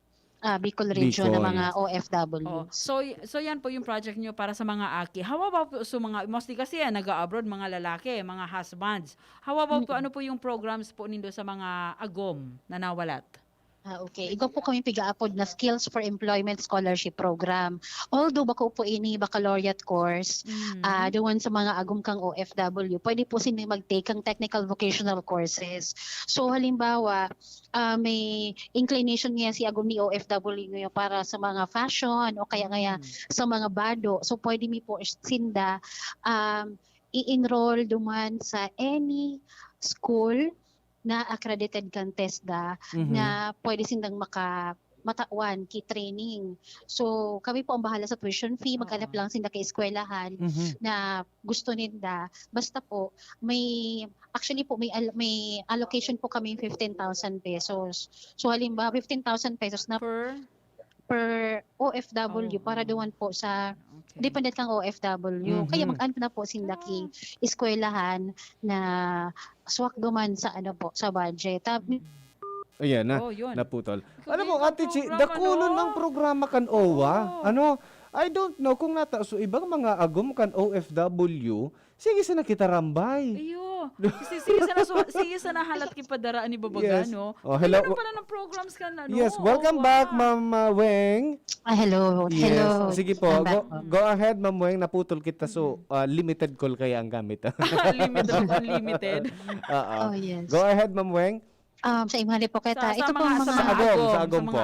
Bicol region na Bicol. mga OFW. So yan po yung project nyo para sa mga aki. How about po, so mga, mostly kasi yan, nag-abroad, mga lalaki, mga husbands. How about po, ano po yung programs po nindo sa mga agom na nawalat? Okay. Igo po kami pigaapod na Skills for Employment Scholarship Program. Although bako po ini baccalaureate course, doon sa mga agum kang OFW, pwede po sila mag-take ang technical vocational courses. So halimbawa, may inclination niya si agum ni OFW ngayon para sa mga fashion o kaya sa mga bado. So pwede mi po sinda i-enroll duman sa any school na accredited kan TESDA na pwede sindang matawan ki training. So kami po ang bahala sa tuition fee, maghanap lang sinda kay eskwelahan na gusto ninda. Basta po may allocation po kami 15,000 pesos. So halimbawa 15,000 pesos na per OFW para doon po sa dependent kang OFW. Kaya mag-ano na po sindaki eskwelahan na swak duman sa sa budget. Ayan na, yun. naputol. Alam mo, Ate Chi, dakulon ng programa kan OWA. I don't know kung nata so ibang mga agom kan OFW, sige sana kita rambay. Iyo. Sige sana halat ki padaraan ni babaga, Yes. no? Hello. Meron pala ng programs ka na, no? Yes, welcome back, Ma'am Weng. Hello. Yes. Hello. Sige po, go ahead, Ma'am Weng, naputol kita. So, limited call kaya ang gamit. Unlimited. Oh, yes. Go ahead, Ma'am Weng. Sa imali po kita. Ito po sa agom po.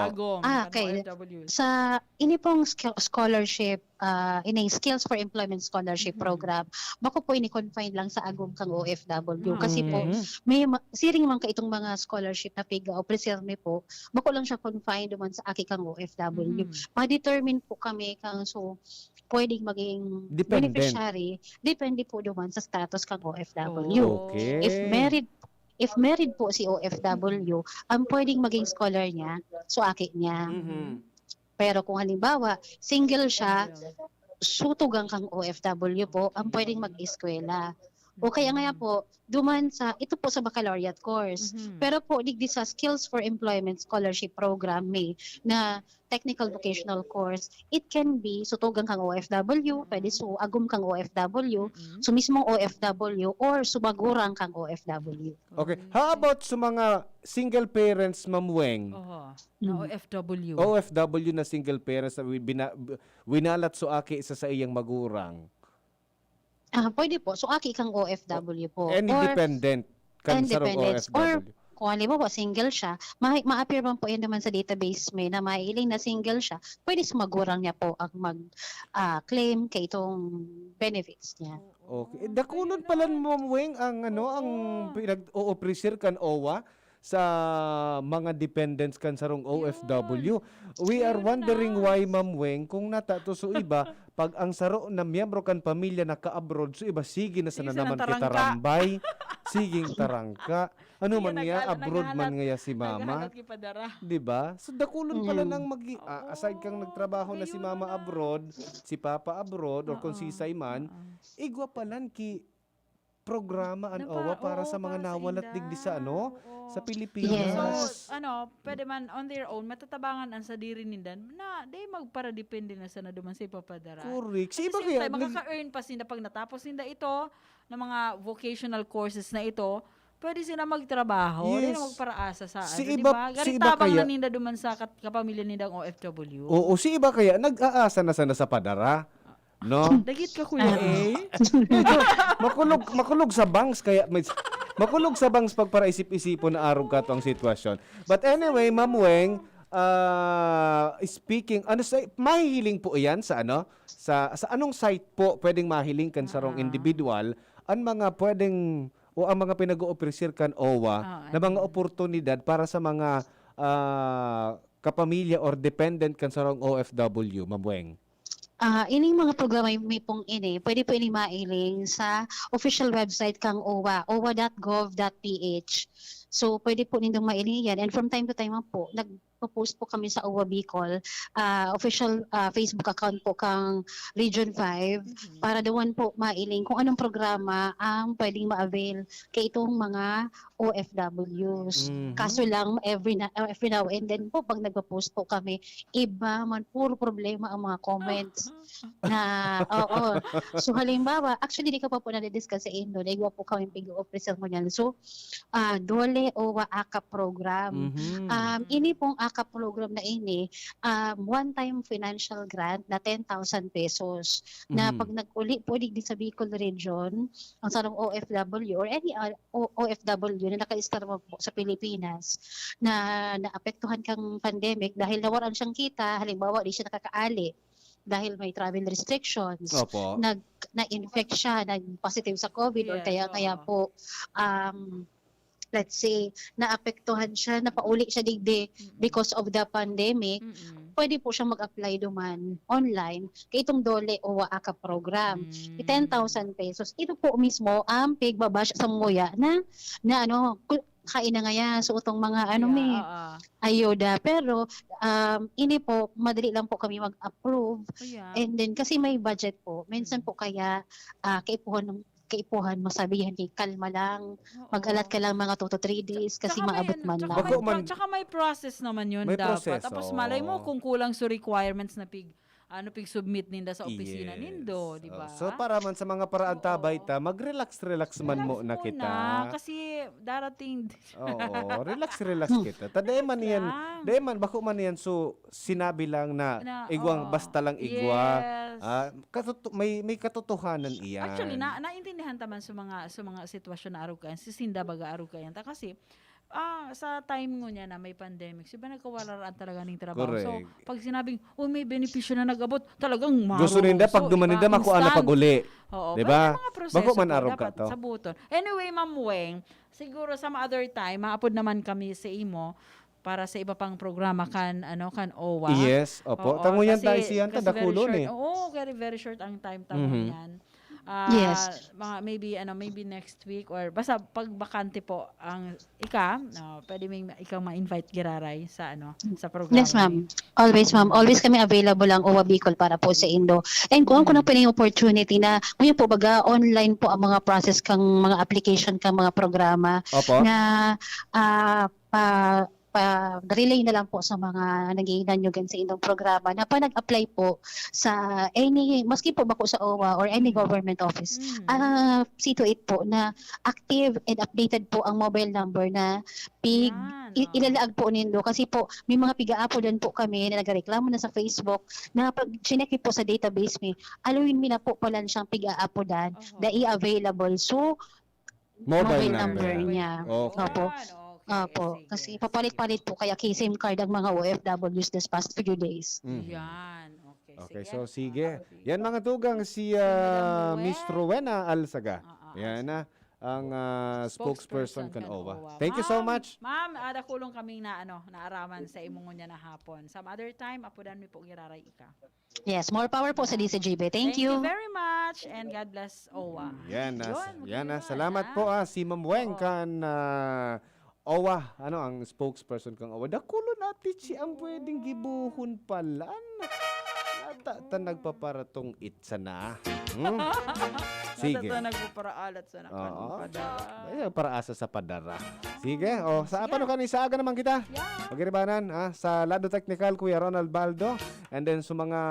Okay. Sa ini pong scholarship, ini Skills for Employment Scholarship Program, bako po ini confine lang sa agom kang OFW. Kasi po, may siring man ka itong mga scholarship na piga o preserve po, bako lang siya confine duman sa aki kang OFW. Ma-determine po kami kang pwedeng maging beneficiary, depende po duman sa status kang OFW. Okay. If married po si OFW, ang pwedeng maging scholar niya, so aki niya. Pero kung halimbawa, single siya, sutugang kang OFW po, ang pwedeng mag-eskwela. O kaya nga po, duman ito po sa baccalaureate course. Pero po, digdi sa Skills for Employment Scholarship Program na technical vocational course, it can be sutugang kang OFW, pwede agum kang OFW, mismong OFW, or sumagurang kang OFW. Okay. How about sa mga single parents, Ma'am Weng? Na OFW. OFW na single parents na winalat so aki isa sa iyang magurang. Pwede po. So, aki kang OFW po. Independent. Independent. OFW. Or, kung halimbawa single siya, ma-appear man po yan naman sa database may na mailing na single siya, pwede sumagurang niya po ang mag-claim kay itong benefits niya. Okay. Dakulon pala mo, Weng, ang pinag-o-officer kan OWA sa mga dependents kan sarong OFW. We are wondering why, Ma'am Weng, kung natato so iba, pag ang saro na miyembro kan pamilya naka-abroad, so iba, sige na sana naman kita rambay. Siging tarangka. Ano man nga, abroad man nga si mama. Diba? So dakulon pala nang aside kang nagtrabaho na si mama abroad, si papa abroad, or kung si man, igwa palan ki programa an OWA para sa mga nawalat digdi sa sa Pilipinas. So, pwede man on their own, matatabangan ang sa diri nindan na di magpara-depende na sa duman sa ipapadara. Correct. Kasi kaya makaka-earn pa sinda pag natapos ninda ito ng mga vocational courses na ito, pwede sila magtrabaho, di na magparaasa sa diba? Tabang na ninda duman sa kapamilya nindang OFW. Oo, si iba kaya nag-aasa na sana sa padara. No? Dagit ka, Kuya A. makulog sa bangs kaya may makulog sa bangs pag para isip-isipon na arog ka to ang sitwasyon. But anyway, Ma'am Weng, speaking, mahihiling po iyan sa ano? Sa anong site po pwedeng mahiling kan sarong individual ang mga pwedeng o ang mga pinag-oopersir kan OWA na mga oportunidad para sa mga kapamilya or dependent kan sarong OFW, Ma'am Weng? Ining mga programa may pong pwede po ini mailing sa official website kang OWA, owa.gov.ph. So, pwede po nindong mailing yan. And from time to time po, nagpo-post po kami sa OWA Bicol, official Facebook account po kang Region 5, para doon po mailing kung anong programa ang pwedeng ma-avail kay itong mga OFWs. Kaso lang, every now and then po, pag nagpo-post po kami, iba man, puro problema ang mga comments. Oo. So, halimbawa, actually, di ka pa po na-discuss sa Indo, nagwa po kami pag-o-present mo yan. So, Dole OWA AKAP program. Ini pong AKAP program na ini, one-time financial grant na 10,000 pesos na pag nag-uli po di sa Bicol Region, ang sarong OFW or any OFW na naka-star po sa Pilipinas na naapektuhan kang pandemic dahil nawaran siyang kita, halimbawa di siya nakakaali dahil may travel restrictions, na-infect siya, nag-positive sa COVID or kaya po let's say, naapektuhan siya, napauli siya digdi because of the pandemic, pwede po siya mag-apply duman online kay itong Dole OWA AKAP program. 10,000 pesos. Ito po mismo ang pigbabash sa nguya na kain na nga yan. So, itong mga ayuda. Pero, ini po, madali lang po kami mag-approve. And then, kasi may budget po, minsan po kaya kaipuhan masabihan kay kalma lang, mag-alat ka lang mga 2 to 3 days kasi maabot man lang. Tsaka may process naman yun dapat. Tapos malay mo kung kulang sa requirements na pig-submit ninda sa opisina nindo, di ba? So para man sa mga paraan tabay ta, mag-relax man mo na kita. Kasi darating. Relax kita. Tademan yan. Deman bako man yan so sinabi lang na igwang basta lang igwa. May katotohanan iyan. Actually naintindihan taman sa mga sitwasyon na arugayan. Si Sinda baga arugayan ta kasi sa time mo niya na may pandemic, siya nagkawalaraan talaga ng trabaho. Correct. So, pag sinabing, may benepisyo na nag-abot, talagang marunong. Gusto ninda, pag dumaninda, makuha na pag-uli. Oo. Diba? Mga proseso Bako man araw ka dapat to. sa buton. Anyway, Ma'am Weng, siguro some other time, maapod naman kami sa imo para sa iba pang programa kan OWA. Yes, opo. Tango yan tayo siyan, kasi tadakulon eh. Oo, very short ang time yan. Yes. Mga maybe next week or basta pag bakante po ang pwede ikaw ma-invite Giraray sa sa programa. Yes, ma'am. Always kami available ang OWA Bicol para po sa Indo. And kung na pwedeng opportunity na ngayon po baga online po ang mga process kang mga application kang mga programa na relay na lang po sa mga nag-iinanyugan sa inyong programa na pa nag-apply po sa maski po ba po sa OWA or any government office, see to it po na active and updated po ang mobile number na ilalaag po nindo kasi po may mga piga-apo din po kami na nagreklamo na sa Facebook na pag chinek po sa database aluin mi na po pala siyang piga-apo dan na i-available. So, mobile number niya. Opo, kasi papalit-palit po kaya SIM card ang mga OFWs this past few days. Yan. Okay, so sige. Yan mga tugang si Miss Rowena Alsaga. Yan na ang spokesperson kan OWA. Thank you so much. Ma'am, ada kulong kaming naaraman sa imong niya na hapon. Some other time, apudan mi po Giraray ika. Yes, more power po sa DCGB. Thank you. Thank you very much and God bless OWA. Yan na. Salamat po si Ma'am Weng kan OWA, ang spokesperson kang OWA. Dakulo natin siya ang pwedeng gibuhon pala. Nata nagpaparatong itsa na. Sige. Nata nagpaparaalat sa nakapadara. Para asa sa padara. Sige. Sa paano ka sa aga naman kita? Pagiribanan sa Lado Technical, Kuya Ronald Baldo. And then sa mga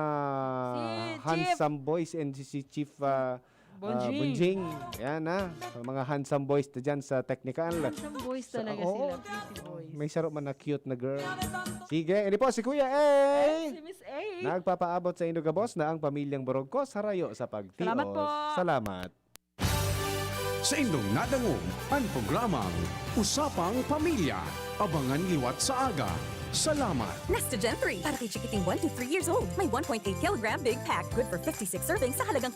handsome boys and si Chief Bonjing. Bunjing. Yan na. Mga handsome boys na dyan sa technical. Handsome boys talaga oo. sila, pretty boys. May sarap man na cute na girl. Sige, ini po si Kuya A. Si Miss A. Nagpapaabot sa inyo gabos na ang pamilyang Borogkos harayo sa pagtios. Salamat po. Salamat. Sa inyong nadangog ang programang Usapang Pamilya. Abangan liwat sa aga. Salamat. Next to Gen 3, para kay chikiting 1 to 3 years old. May 1.8 kilogram big pack, good for 56 servings sa halagang